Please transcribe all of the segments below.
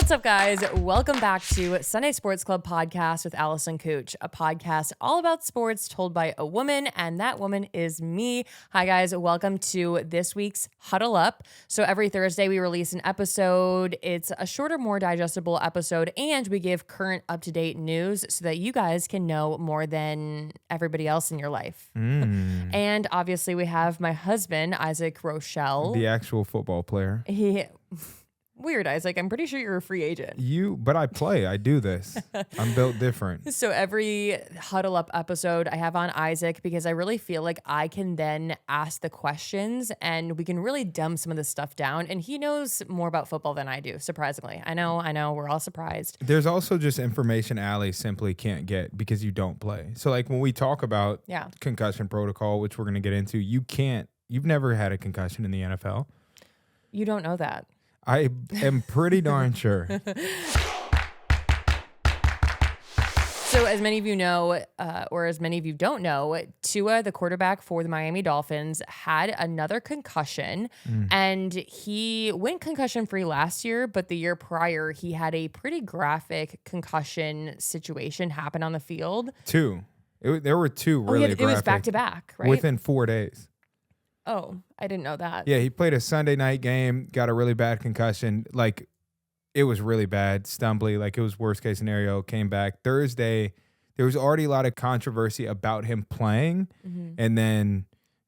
What's up, guys? Welcome back to Sunday Sports Club podcast with Allison and Kuch, a podcast all about sports told by a woman, and that woman is me. Hi, guys. Welcome to this week's Huddle Up. So every Thursday, we release an episode. It's a shorter, more digestible episode, and we give current up-to-date news so that you guys can know more than everybody else in your life. And obviously, we have my husband, Isaac Rochelle. The actual football player. Weird, Isaac. I'm pretty sure you're a free agent. But I play. I do this. I'm built different. So every Huddle Up episode I have on Isaac because I really feel like I can then ask the questions and we can really dumb some of this stuff down. And he knows more about football than I do, surprisingly. I know. We're all surprised. There's also just information Allie simply can't get because you don't play. So like when we talk about concussion protocol, which we're going to get into, you've never had a concussion in the NFL. You don't know that. I am pretty darn sure. So as many of you know, or as many of you don't know, Tua, the quarterback for the Miami Dolphins, had another concussion, and he went concussion-free last year, but the year prior, he had a pretty graphic concussion situation happen on the field. There were two really graphic. It was back-to-back, right? Within 4 days. Oh, I didn't know that. Yeah, he played a Sunday night game, got a really bad concussion. Like, it was really bad, stumbly. Like, it was worst case scenario. Came back Thursday. There was already a lot of controversy about him playing. And then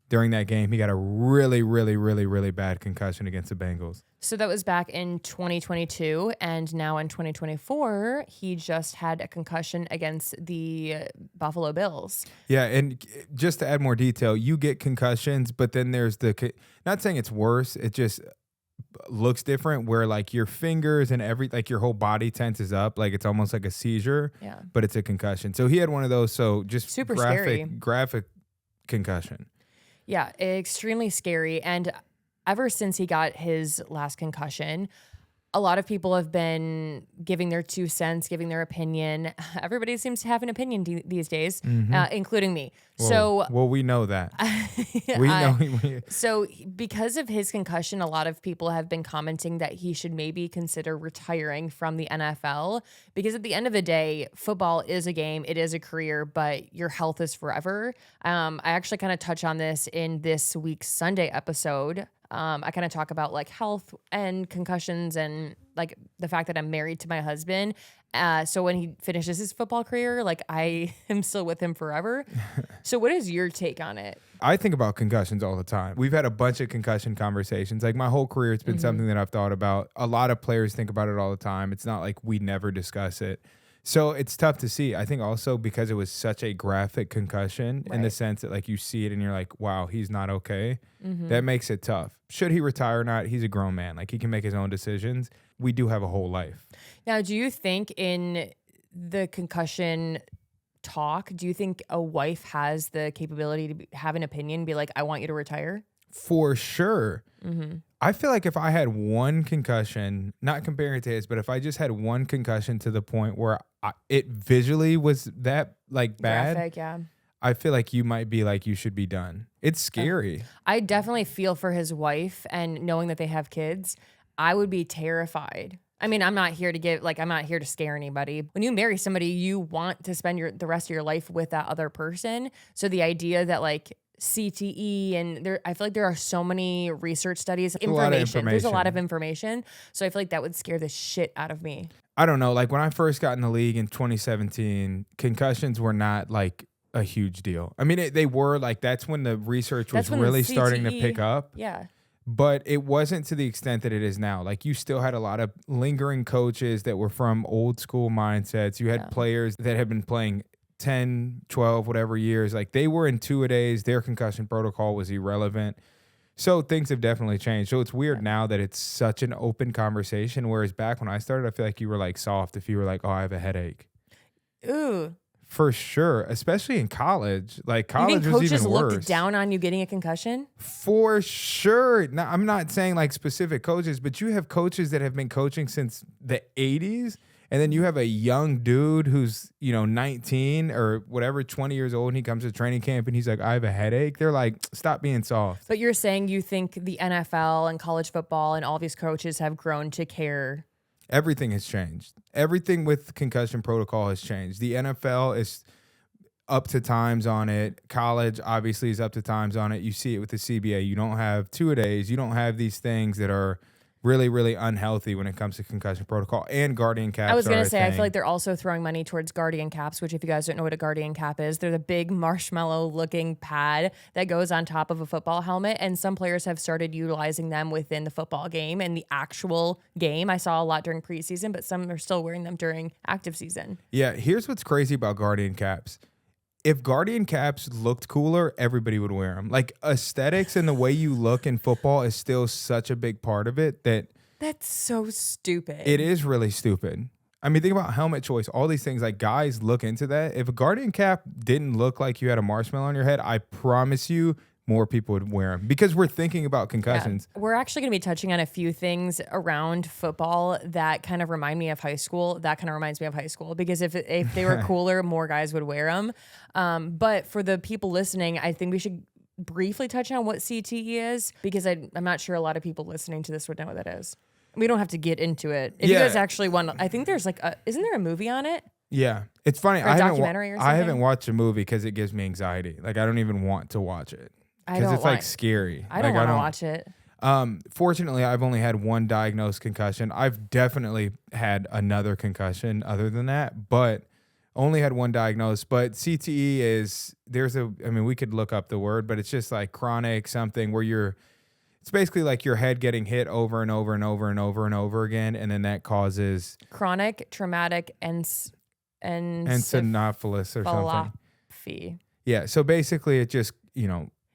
during that game, he got a really, really, really, really bad concussion against the Bengals. So that was back in 2022. And now in 2024, he just had a concussion against the Buffalo Bills. Yeah, and just to add more detail, you get concussions, but then there's not saying it's worse, it just looks different where like your fingers and like your whole body tenses up, like it's almost like a seizure, but it's a concussion. So he had one of those, so just super graphic concussion. Yeah, extremely scary. And ever since he got his last concussion, a lot of people have been giving their 2 cents, giving their opinion. Everybody seems to have an opinion these days, including me. Well, we know that. We know. So because of his concussion, a lot of people have been commenting that he should maybe consider retiring from the NFL because at the end of the day, football is a game, it is a career, but your health is forever. I actually kind of touch on this in this week's Sunday episode. I kind of talk about like health and concussions and like the fact that I'm married to my husband. So when he finishes his football career, like I am still with him forever. So what is your take on it? I think about concussions all the time. We've had a bunch of concussion conversations. Like my whole career, it's been something that I've thought about. A lot of players think about it all the time. It's not like we never discuss it. So it's tough to see. I think also because it was such a graphic concussion in the sense that like you see it and you're like, wow, he's not okay. That makes it tough. Should he retire or not? He's a grown man. Like he can make his own decisions. We do have a whole life. Now, do you think in the concussion talk, do you think a wife has the capability to have an opinion, be like, I want you to retire? For sure. I feel like if I had one concussion, not comparing it to his, but if I just had one concussion to the point where it visually was that like bad, graphic, I feel like you might be like, you should be done. It's scary. I definitely feel for his wife, and knowing that they have kids, I would be terrified. I mean, I'm not here to scare anybody. When you marry somebody, you want to spend the rest of your life with that other person. So the idea that like CTE and I feel like there are so many research studies, There's a lot of information. So I feel like that would scare the shit out of me. I don't know. Like when I first got in the league in 2017, concussions were not like a huge deal. I mean, they were like, that's when the research was really starting to pick up. Yeah. But it wasn't to the extent that it is now. Like you still had a lot of lingering coaches that were from old school mindsets. You had players that had been playing 10, 12, whatever years. Like they were in two-a-days. Their concussion protocol was irrelevant. So things have definitely changed. So it's weird now that it's such an open conversation. Whereas back when I started, I feel like you were like soft if you were like, oh, I have a headache. Ooh. For sure, especially in college. Like college was even worse. You think coaches looked down on you getting a concussion? For sure. Now, I'm not saying like specific coaches, but you have coaches that have been coaching since the 80s. And then you have a young dude who's, 19 or whatever, 20 years old, and he comes to training camp and he's like, I have a headache. They're like, stop being soft. But you're saying you think the NFL and college football and all these coaches have grown to care Everything has changed. Everything with concussion protocol has changed. The NFL is up to times on it. College obviously is up to times on it. You see it with the CBA. You don't have two-a-days. You don't have these things that are really, really unhealthy when it comes to concussion protocol, and guardian caps. I was going to to say, I feel like they're also throwing money towards guardian caps, which if you guys don't know what a guardian cap is, they're the big marshmallow looking pad that goes on top of a football helmet. And some players have started utilizing them within the football game and the actual game. I saw a lot during preseason, but some are still wearing them during active season. Yeah, here's what's crazy about guardian caps. If guardian caps looked cooler, everybody would wear them. Like, aesthetics and the way you look in football is still such a big part of it that that's so stupid. it is really stupid. I mean, think about helmet choice, all these things. Like, guys look into that. If a guardian cap didn't look like you had a marshmallow on your head, I promise you more people would wear them because we're thinking about concussions. Yeah. We're actually going to be touching on a few things around football that kind of remind me of high school. That kind of reminds me of high school because if they were cooler, more guys would wear them. But for the people listening, I think we should briefly touch on what CTE is because I'm not sure a lot of people listening to this would know what that is. We don't have to get into it. If you guys actually want, I think there's like, isn't there a movie on it? Yeah, it's funny. Or a documentary or something? I haven't watched a movie because it gives me anxiety. Like, I don't even want to watch it because it's like scary. I don't want to watch it. Fortunately, I've only had one diagnosed concussion. I've definitely had another concussion other than that, but only had one diagnosed. But CTE is, we could look up the word, but it's just like chronic something where it's basically like your head getting hit over and over and over and over and over again. And then that causes chronic traumatic encephalopathy or something. Yeah. So basically it just,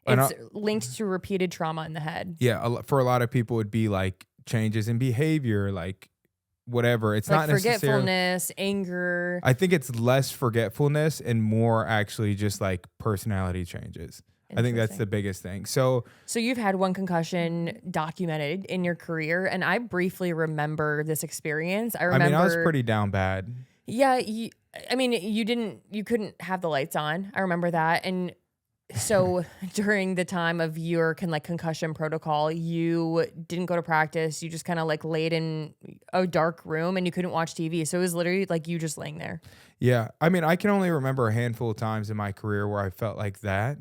it's linked to repeated trauma in the head. Yeah. For a lot of people, it'd be like changes in behavior, like whatever. It's like not necessarily forgetfulness, anger. I think it's less forgetfulness and more actually just like personality changes. I think that's the biggest thing. So you've had one concussion documented in your career, and I briefly remember this experience. I was pretty down bad. Yeah, you couldn't have the lights on. I remember that. And so during the time of your concussion protocol, you didn't go to practice. You just kind of like laid in a dark room and you couldn't watch TV. So it was literally like you just laying there. Yeah. I mean, I can only remember a handful of times in my career where I felt like that.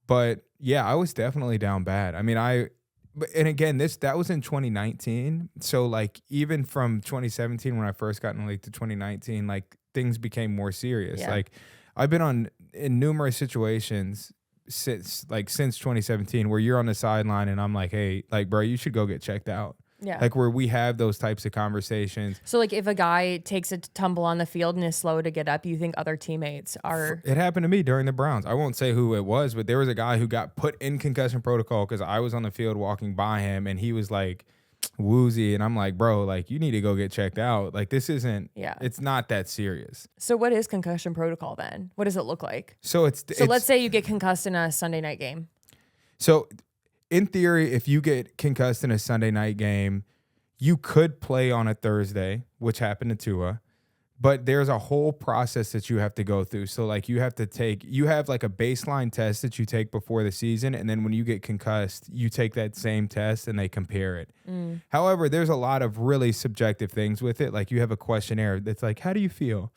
But yeah, I was definitely down bad. I mean, and again, that was in 2019. So like even from 2017 when I first got in the league to 2019, like things became more serious. Yeah. Like I've been in numerous situations since 2017 where you're on the sideline and I'm like, hey, like, bro, you should go get checked out. Yeah. Like where we have those types of conversations. So like if a guy takes a tumble on the field and is slow to get up, you think other teammates are... It happened to me during the Browns. I won't say who it was, but there was a guy who got put in concussion protocol because I was on the field walking by him and he was like woozy. And I'm like, bro, like you need to go get checked out. Like this isn't, it's not that serious. So what is concussion protocol then? What does it look like? So let's say you get concussed in a Sunday night game. So in theory, if you get concussed in a Sunday night game, you could play on a Thursday, which happened to Tua, but there's a whole process that you have to go through. So like you have like a baseline test that you take before the season. And then when you get concussed, you take that same test and they compare it. However, there's a lot of really subjective things with it. Like you have a questionnaire that's like, how do you feel?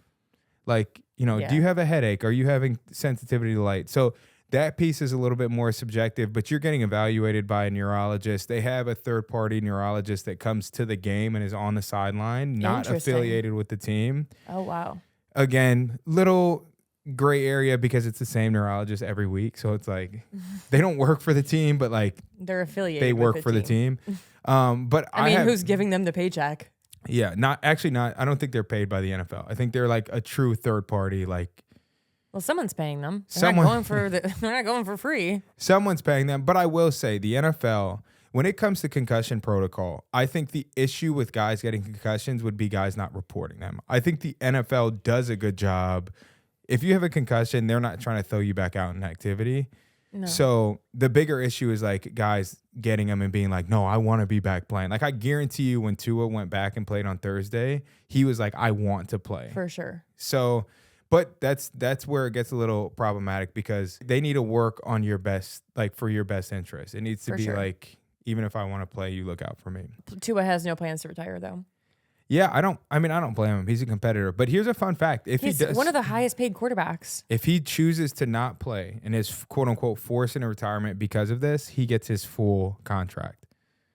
Like, do you have a headache? Are you having sensitivity to light? So that piece is a little bit more subjective, but you're getting evaluated by a neurologist. They have a third-party neurologist that comes to the game and is on the sideline, not affiliated with the team. Oh, wow. Again, little gray area because it's the same neurologist every week. So it's like they don't work for the team, but like they're affiliated. They work for the team. But who's giving them the paycheck? Yeah, not. I don't think they're paid by the NFL. I think they're like a true third party, like. Well, someone's paying them. They're not going for free. Someone's paying them. But I will say the NFL, when it comes to concussion protocol, I think the issue with guys getting concussions would be guys not reporting them. I think the NFL does a good job. If you have a concussion, they're not trying to throw you back out in activity. No. So the bigger issue is like guys getting them and being like, no, I want to be back playing. Like I guarantee you when Tua went back and played on Thursday, he was like, I want to play. For sure. So... But that's where it gets a little problematic because they need to work on your best, like for your best interest. It needs to be like, even if I want to play, you look out for me. Tua has no plans to retire though. Yeah, I don't blame him. He's a competitor. But here's a fun fact. He's one of the highest paid quarterbacks. If he chooses to not play and is quote unquote forced into retirement because of this, he gets his full contract.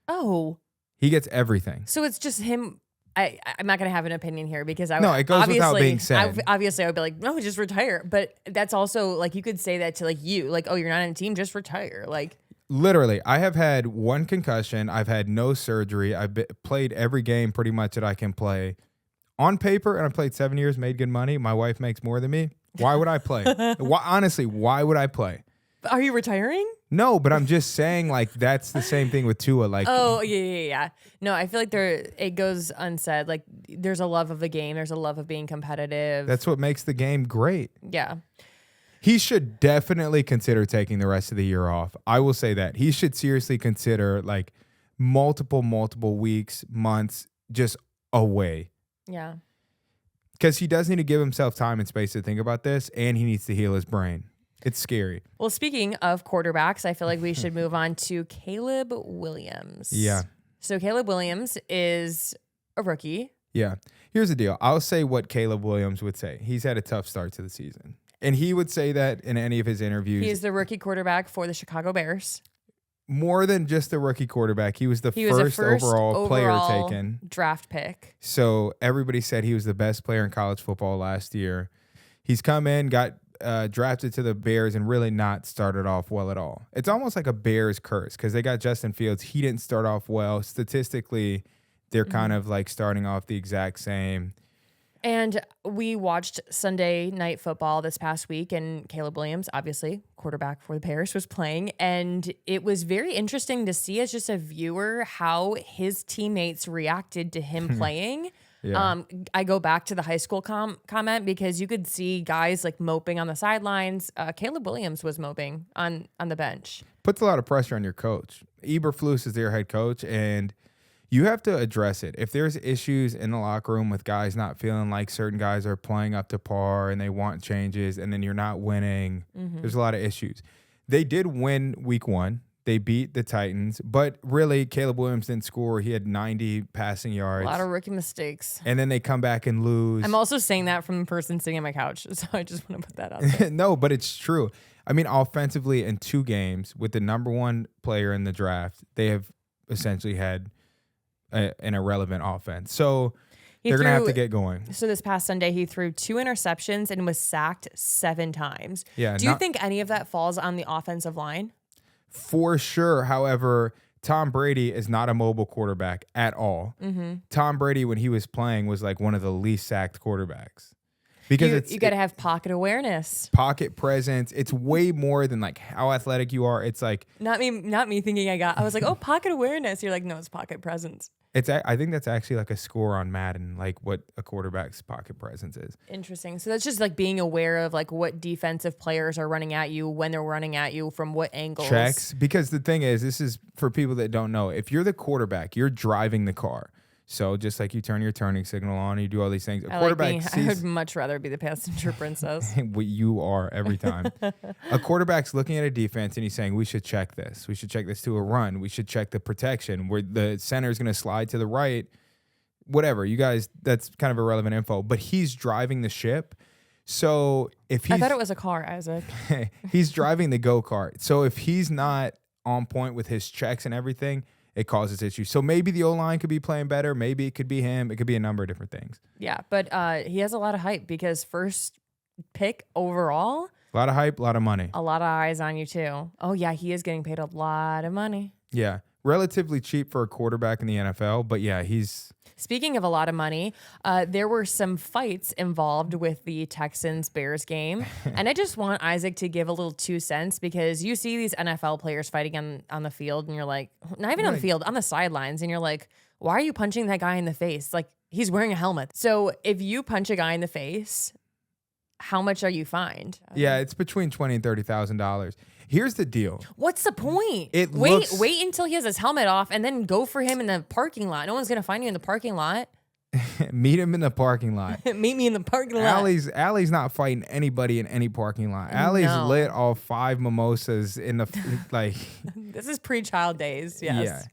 Oh. He gets everything. So it's just him. I'm not going to have an opinion here because No, it goes without being said. Obviously, I would be like, no, just retire. But that's also like, you could say that to like you, like, oh, you're not on a team, just retire. Like, literally, I have had one concussion. I've had no surgery. I've played every game pretty much that I can play. On paper, and I played 7 years, made good money. My wife makes more than me. Why would I play? Honestly, why would I play? Are you retiring? No, but I'm just saying, like, that's the same thing with Tua. Like, oh yeah. No, I feel like it goes unsaid. Like, there's a love of the game. There's a love of being competitive. That's what makes the game great. Yeah. He should definitely consider taking the rest of the year off. I will say that. He should seriously consider like multiple weeks, months just away. Yeah. Because he does need to give himself time and space to think about this, and he needs to heal his brain. It's scary. Well, speaking of quarterbacks, I feel like we should move on to Caleb Williams. Yeah. So Caleb Williams is a rookie. Yeah. Here's the deal. I'll say what Caleb Williams would say. He's had a tough start to the season. And he would say that in any of his interviews. He is the rookie quarterback for the Chicago Bears. More than just the rookie quarterback. He was the first overall player taken. Draft pick. So everybody said he was the best player in college football last year. He's come in, got drafted to the Bears, and really not started off well at all. It's almost like a Bears curse because they got Justin Fields. He didn't start off well. Statistically, they're kind of like starting off the exact same. And we watched Sunday Night Football this past week, and Caleb Williams, obviously quarterback for the Bears, was playing. And it was very interesting to see as just a viewer how his teammates reacted to him playing. Yeah. I go back to the high school comment because you could see guys like moping on the sidelines. Caleb Williams was moping on the bench. Puts a lot of pressure on your coach. Eberflus is their head coach, and you have to address it. If there's issues in the locker room with guys not feeling like certain guys are playing up to par and they want changes and then you're not winning, there's a lot of issues. They did win week 1. They beat the Titans, but really Caleb Williams didn't score. He had 90 passing yards. A lot of rookie mistakes. And then they come back and lose. I'm also saying that from the person sitting on my couch, so I just want to put that out there. No, but it's true. I mean, offensively in 2 games with the number 1 player in the draft, they have essentially had an irrelevant offense. So they're going to have to get going. So this past Sunday, he threw 2 interceptions and was sacked 7 times. Yeah. Do you think any of that falls on the offensive line? For sure. However, Tom Brady is not a mobile quarterback at all. Tom Brady, when he was playing, was like one of the least sacked quarterbacks. Because you got to have pocket awareness, pocket presence. It's way more than like how athletic you are. It's like not me thinking I was like, oh, pocket awareness. You're like, no, it's pocket presence. I think that's actually like a score on Madden, like what a quarterback's pocket presence is. Interesting. So that's just like being aware of like what defensive players are running at you, when they're running at you, from what angles. Checks. Because the thing is, this is for people that don't know. If you're the quarterback, you're driving the car. So just like you turn your turning signal on, you do all these things. A quarterback I would much rather be the passenger princess. You are every time. A quarterback's looking at a defense and he's saying, we should check this. We should check this to a run. We should check the protection where the center is going to slide to the right. Whatever. You guys, that's kind of irrelevant info. But he's driving the ship. So if he's... I thought it was a car, Isaac. He's driving the go-kart. So if he's not on point with his checks and everything, it causes issues. So maybe the O-line could be playing better. Maybe it could be him. It could be a number of different things. Yeah, but he has a lot of hype because first pick overall. A lot of hype, a lot of money. A lot of eyes on you too. Oh yeah, he is getting paid a lot of money. Yeah, relatively cheap for a quarterback in the NFL, but yeah, he's... Speaking of a lot of money, there were some fights involved with the Texans-Bears game. And I just want Isaac to give a little 2 cents because you see these NFL players fighting on the field and you're like, not even on the field, on the sidelines. And you're like, why are you punching that guy in the face? Like, he's wearing a helmet. So if you punch a guy in the face, how much are you fined? Yeah, it's between $20,000 and $30,000. Here's the deal. What's the point? Wait until he has his helmet off and then go for him in the parking lot. No one's going to find you in the parking lot. Meet him in the parking lot. Meet me in the parking lot. Allie's not fighting anybody in any parking lot. Allie's lit all 5 mimosas in the like. This is pre-child days. Yes.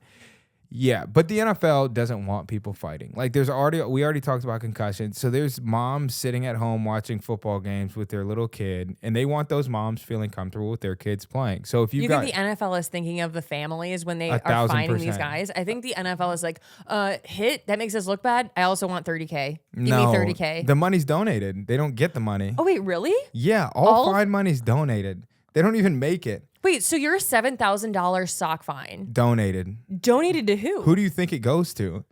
Yeah, but the NFL doesn't want people fighting. Like we already talked about concussion. So there's moms sitting at home watching football games with their little kid, and they want those moms feeling comfortable with their kids playing. So if you think the NFL is thinking of the families when they are finding these guys? I think the NFL is like, hit, that makes us look bad. I also want 30K. Give me 30K. The money's donated. They don't get the money. Oh, wait, really? Yeah, all fine money's donated. They don't even make it. Wait, so your $7,000 sock fine donated to who? Who do you think it goes to?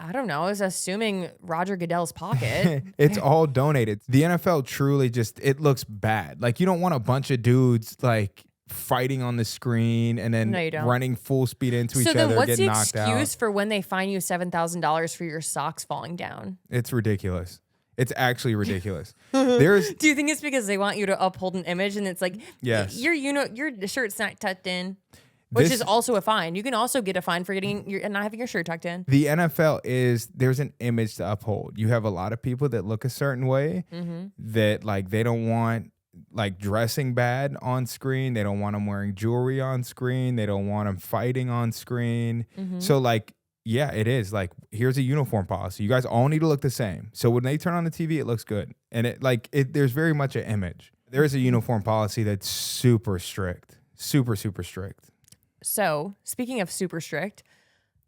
I don't know. I was assuming Roger Goodell's pocket. It's all donated. The NFL truly it looks bad. Like, you don't want a bunch of dudes like fighting on the screen and then running full speed into each other, getting knocked out. So then what's the excuse for when they fine you $7,000 for your socks falling down? It's ridiculous. It's actually ridiculous. Do you think it's because they want you to uphold an image and it's like, yes, your shirt's not tucked in, which is also a fine. You can also get a fine for not having your shirt tucked in. The NFL there's an image to uphold. You have a lot of people that look a certain way that like they don't want like dressing bad on screen. They don't want them wearing jewelry on screen. They don't want them fighting on screen. So like, yeah, it is. Like, here's a uniform policy. You guys all need to look the same. So when they turn on the TV, it looks good. And there's very much an image. There is a uniform policy that's super strict. Super, super strict. So, speaking of super strict,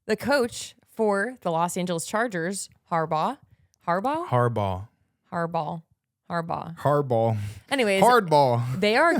the coach for the Los Angeles Chargers, Harbaugh. Anyways, hardball. They are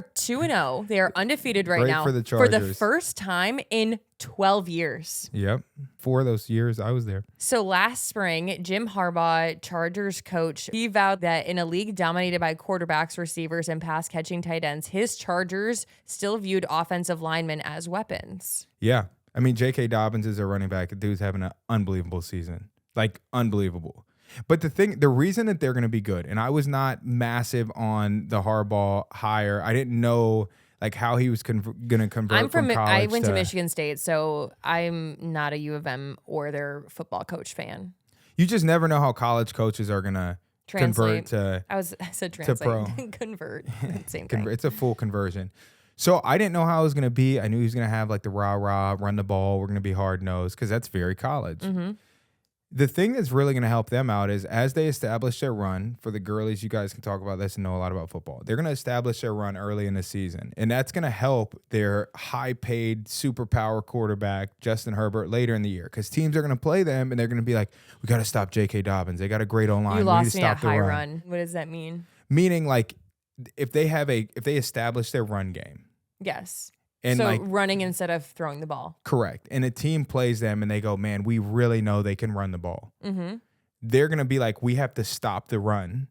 2-0. They are undefeated right now for the Chargers. For the first time in 12 years. Yep. 4 of those years I was there. So last spring, Jim Harbaugh, Chargers coach, he vowed that in a league dominated by quarterbacks, receivers, and pass catching tight ends, his Chargers still viewed offensive linemen as weapons. Yeah. I mean, J.K. Dobbins is a running back. The dude's having an unbelievable season. Like, unbelievable. But the reason that they're going to be good, and I was not massive on the Harbaugh hire. I didn't know like how he was going to convert from college. I went to Michigan State, so I'm not a U of M or their football coach fan. You just never know how college coaches are going to convert to I said translate. To pro. Convert. Same thing. It's a full conversion. So I didn't know how it was going to be. I knew he was going to have like the rah-rah, run the ball. We're going to be hard-nosed because that's very college. The thing that's really going to help them out is as they establish their run, for the girlies, you guys can talk about this and know a lot about football. They're going to establish their run early in the season, and that's going to help their high-paid, superpower quarterback, Justin Herbert, later in the year because teams are going to play them, and they're going to be like, we got to stop J.K. Dobbins. They got a great O-line. You lost me at high run. What does that mean? Meaning, like, if they establish their run game. Yes. And so like running instead of throwing the ball. Correct. And a team plays them and they go, man, we really know they can run the ball. They're going to be like, we have to stop the run.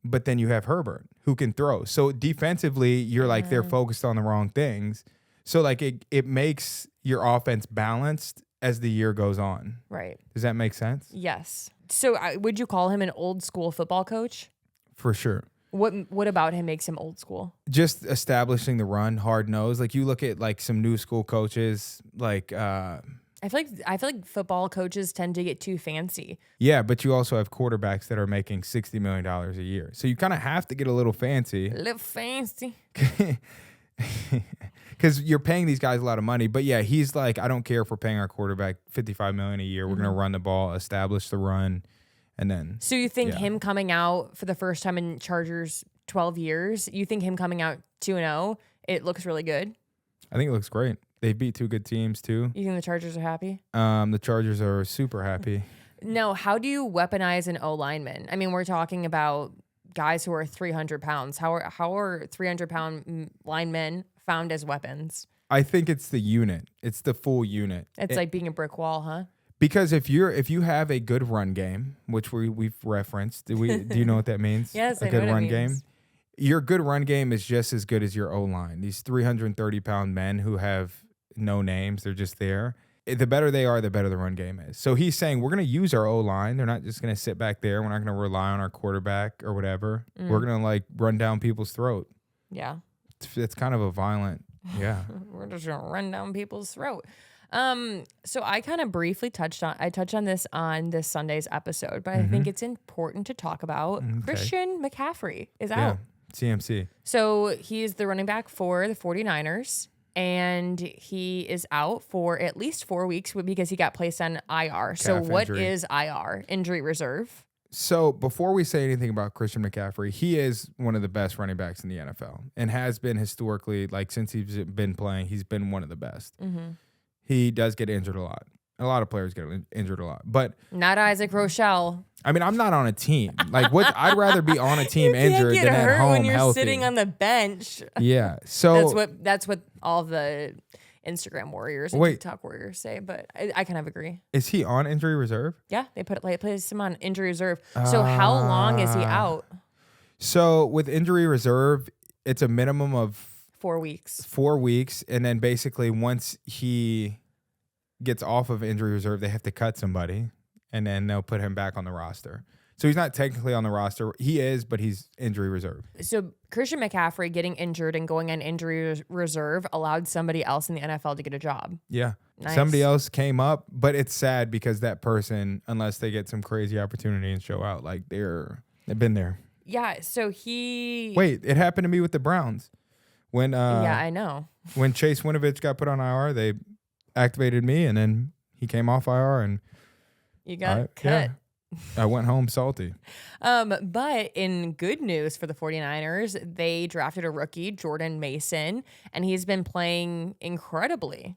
But then you have Herbert who can throw. So defensively, you're like, they're focused on the wrong things. So like it makes your offense balanced as the year goes on. Right. Does that make sense? Yes. So would you call him an old school football coach? For sure. What about him makes him old school? Just establishing the run, hard nose. Like you look at like some new school coaches, like I feel like football coaches tend to get too fancy. Yeah, but you also have quarterbacks that are making $60 million a year. So you kind of have to get a little fancy. A little fancy. Because you're paying these guys a lot of money. But yeah, he's like, I don't care if we're paying our quarterback $55 million a year. We're going to run the ball, establish the run. And then, so you think him coming out for the first time in Chargers 12 years, you think him coming out 2-0, it looks really good? I think it looks great. They beat 2 good teams too. You think the Chargers are happy? The Chargers are super happy. No, how do you weaponize an O-lineman? I mean, we're talking about guys who are 300 pounds. How are 300-pound linemen found as weapons? I think it's the unit. It's the full unit. It's like being a brick wall, huh? Because if you have a good run game, which we've referenced, do you know what that means? Yes, I know what it means. Game. Your good run game is just as good as your O-line. These 330-pound men who have no names, they're just there. The better they are, the better the run game is. So he's saying we're going to use our O-line. They're not just going to sit back there. We're not going to rely on our quarterback or whatever. We're going to like run down people's throat. Yeah. It's kind of a violent, yeah. We're just going to run down people's throat. So I kind of briefly touched on this on this Sunday's episode, but I think it's important to talk about Christian McCaffrey is out. CMC. So he's the running back for the 49ers. and he is out for at least 4 weeks because he got placed on IR. So what is IR? Injury reserve. So before we say anything about Christian McCaffrey, he is one of the best running backs in the NFL and has been historically, like since he's been playing, he's been one of the best. Mm-hmm. He does get injured a lot. A lot of players get injured a lot, but not Isaac Rochelle. I mean, I'm not on a team. Like, what? I'd rather be on a team injured than at home when you're healthy. sitting on the bench. Yeah, so that's what all the Instagram warriors and TikTok warriors say. But I kind of agree. Is he on injury reserve? Yeah, they place him on injury reserve. So how long is he out? So with injury reserve, it's a minimum of 4 weeks. 4 weeks, and then basically once he gets off of injury reserve, they have to cut somebody, and then they'll put him back on the roster. So he's not technically on the roster. He is, but he's injury reserve. So Christian McCaffrey getting injured and going on injury reserve allowed somebody else in the NFL to get a job. Yeah. Nice. Somebody else came up, but it's sad because that person, unless they get some crazy opportunity and show out, like they've been there. Yeah, so he... Wait, it happened to me with the Browns. When yeah, I know. When Chase Winovich got put on IR, they activated me, and then he came off IR, and you got cut. Yeah, I went home salty. But in good news for the 49ers, they drafted a rookie, Jordan Mason, and he's been playing incredibly.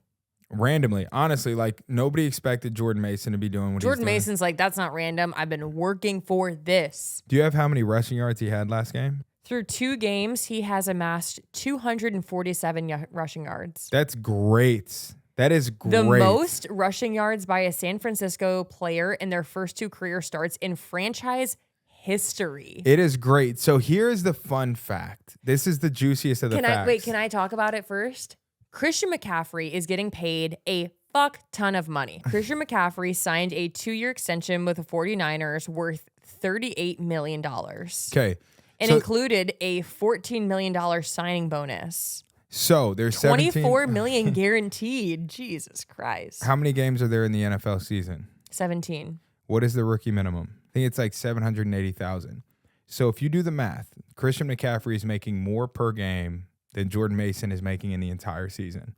Randomly. Honestly, like nobody expected Jordan Mason to be doing what Jordan he's doing. Mason's like, that's not random. I've been working for this. Do you have how many rushing yards he had last game? Through 2 games, he has amassed 247 rushing yards. That's great. That is great. The most rushing yards by a San Francisco player in their first 2 career starts in franchise history. It is great. So here's the fun fact. This is the juiciest of the facts. Can I talk about it first? Christian McCaffrey is getting paid a fuck ton of money. Christian McCaffrey signed a 2-year extension with the 49ers worth $38 million. Okay. And included a $14 million signing bonus. So there's $24 million guaranteed. Jesus Christ. How many games are there in the NFL season? 17. What is the rookie minimum? I think it's like 780,000. So if you do the math, Christian McCaffrey is making more per game than Jordan Mason is making in the entire season.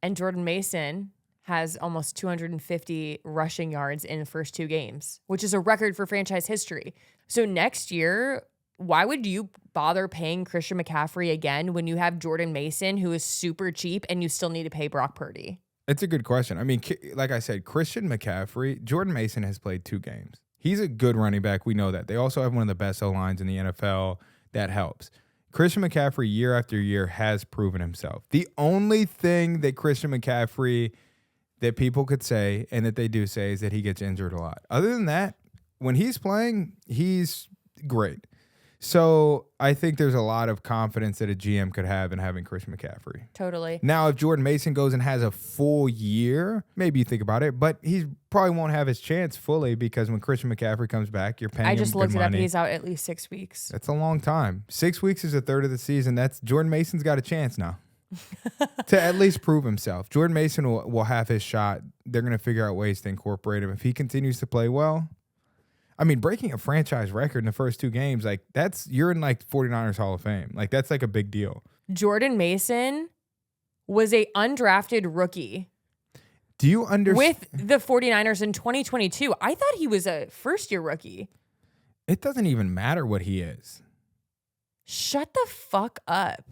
And Jordan Mason has almost 250 rushing yards in the first 2 games, which is a record for franchise history. So next year, why would you bother paying Christian McCaffrey again when you have Jordan Mason, who is super cheap, and you still need to pay Brock Purdy? It's a good question. I mean, like I said, Christian McCaffrey, Jordan Mason has played 2 games. He's a good running back. We know that. They also have one of the best O-lines in the NFL. That helps. Christian McCaffrey, year after year, has proven himself. The only thing that Christian McCaffrey, that people could say, and that they do say, is that he gets injured a lot. Other than that, when he's playing, he's great. So I think there's a lot of confidence that a GM could have in having Christian McCaffrey. Totally. Now, if Jordan Mason goes and has a full year, maybe you think about it, but he probably won't have his chance fully because when Christian McCaffrey comes back, you're paying him good money. I just looked it up. He's out at least 6 weeks. That's a long time. 6 weeks is a third of the season. That's Jordan Mason's got a chance now to at least prove himself. Jordan Mason will have his shot. They're going to figure out ways to incorporate him. If he continues to play well, I mean, breaking a franchise record in the first 2 games, like you're in like 49ers Hall of Fame. Like that's like a big deal. Jordan Mason was a undrafted rookie. Do you understand? With the 49ers in 2022. I thought he was a first-year rookie. It doesn't even matter what he is. Shut the fuck up.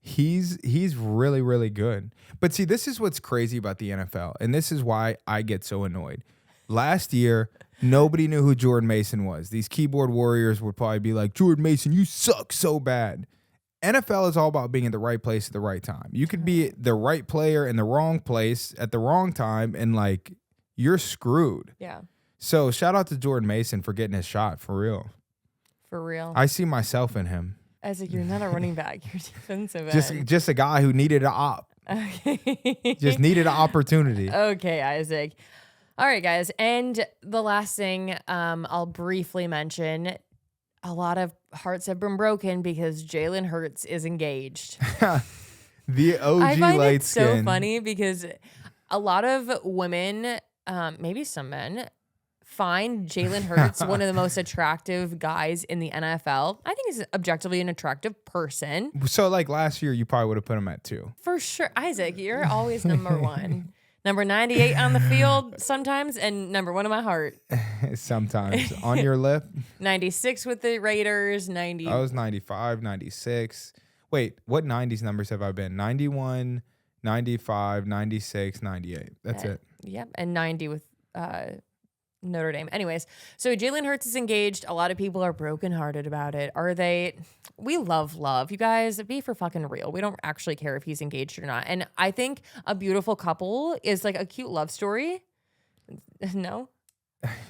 He's really, really good. But see, this is what's crazy about the NFL, and this is why I get so annoyed. Last year, nobody knew who Jordan Mason was. These keyboard warriors would probably be like, Jordan Mason, you suck so bad. NFL is all about being in the right place at the right time. You could be the right player in the wrong place at the wrong time, and like you're screwed. Yeah. So shout out to Jordan Mason for getting his shot for real. For real. I see myself in him. Isaac, you're not a running back. You're defensive end. Just a guy who needed an op. Okay. Just needed an opportunity. Okay, Isaac. All right, guys. And the last thing I'll briefly mention, a lot of hearts have been broken because Jalen Hurts is engaged. The OG I find light it skin. so funny because a lot of women, maybe some men, find Jalen Hurts one of the most attractive guys in the NFL. I think he's objectively an attractive person. So like last year, you probably would have put him at 2. For sure. Isaac, you're always number 1. Number 98 on the field sometimes, and number 1 in my heart. Sometimes. On your lip? 96 with the Raiders, 90. I was 95, 96. Wait, what 90s numbers have I been? 91, 95, 96, 98. That's it. Yep, and 90 with Notre Dame. Anyways, so Jalen Hurts is engaged. A lot of people are brokenhearted about it. Are they? We love. You guys, be for fucking real. We don't actually care if he's engaged or not. And I think a beautiful couple is like a cute love story. No?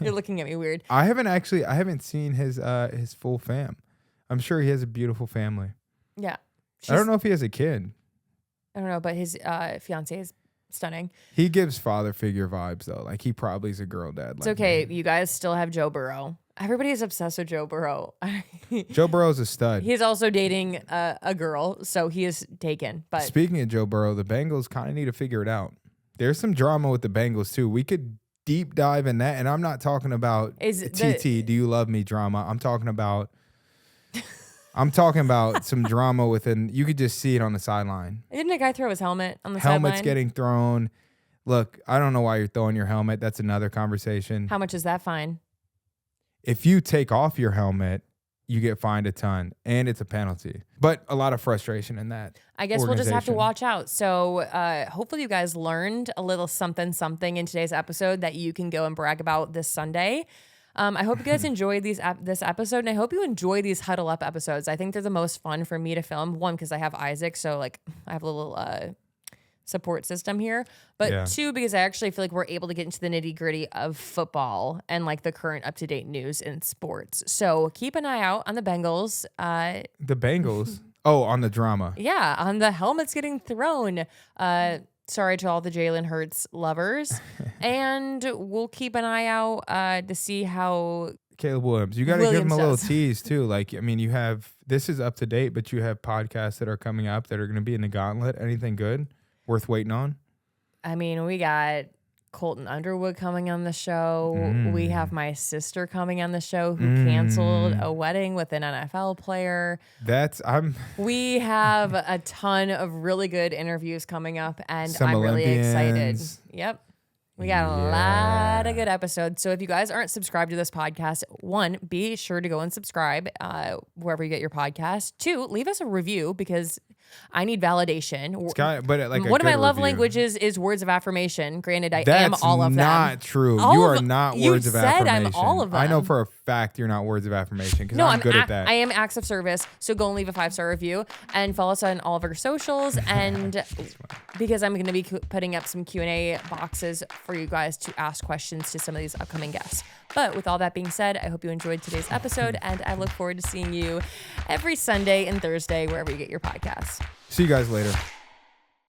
You're looking at me weird. I haven't seen his full fam. I'm sure he has a beautiful family. Yeah. I don't know if he has a kid. I don't know, but his fiance is stunning. He gives father figure vibes though. Like he probably is a girl dad. It's okay. You guys still have Joe Burrow. Everybody is obsessed with Joe Burrow. Joe Burrow's a stud. He's also dating a girl, so he is taken. But speaking of Joe Burrow, the Bengals kind of need to figure it out. There's some drama with the Bengals too. We could deep dive in that, and I'm not talking about TT, do you love me drama. I'm talking about some drama within. You could just see it on the sideline. Didn't a guy throw his helmet on the sideline? Helmet's getting thrown. Look, I don't know why you're throwing your helmet. That's another conversation. How much is that fine? If you take off your helmet, you get fined a ton, and it's a penalty. But a lot of frustration in that. I guess we'll just have to watch out. So hopefully you guys learned a little something in today's episode that you can go and brag about this Sunday. I hope you guys enjoyed this episode, and I hope you enjoy these Huddle Up episodes. I think they're the most fun for me to film. 1, because I have Isaac, so like I have a little support system here. But 2, because I actually feel like we're able to get into the nitty gritty of football and like the current up to date news in sports. So keep an eye out on the Bengals. The Bengals? Oh, on the drama. Yeah, on the helmets getting thrown. Sorry to all the Jalen Hurts lovers. And we'll keep an eye out to see how Caleb Williams. You got to give him a little tease too. Like, I mean, this is up to date, but you have podcasts that are coming up that are going to be in the gauntlet. Anything good worth waiting on? I mean, we got Colton Underwood coming on the show. We have my sister coming on the show who canceled a wedding with an NFL player. We have a ton of really good interviews coming up, and some I'm really excited. Olympians. Yep. We got a lot of good episodes. So if you guys aren't subscribed to this podcast, 1, be sure to go and subscribe wherever you get your podcast. 2, leave us a review because I need validation. One of my love languages is words of affirmation. Granted, I am all of them. That's not true. You are not words of affirmation. I'm all of them. I know for a fact you're not words of affirmation because I'm good at that. I am acts of service. So go and leave a 5-star review and follow us on all of our socials. And because I'm going to be putting up some Q&A boxes for you guys to ask questions to some of these upcoming guests. But with all that being said, I hope you enjoyed today's episode, and I look forward to seeing you every Sunday and Thursday wherever you get your podcasts. See you guys later.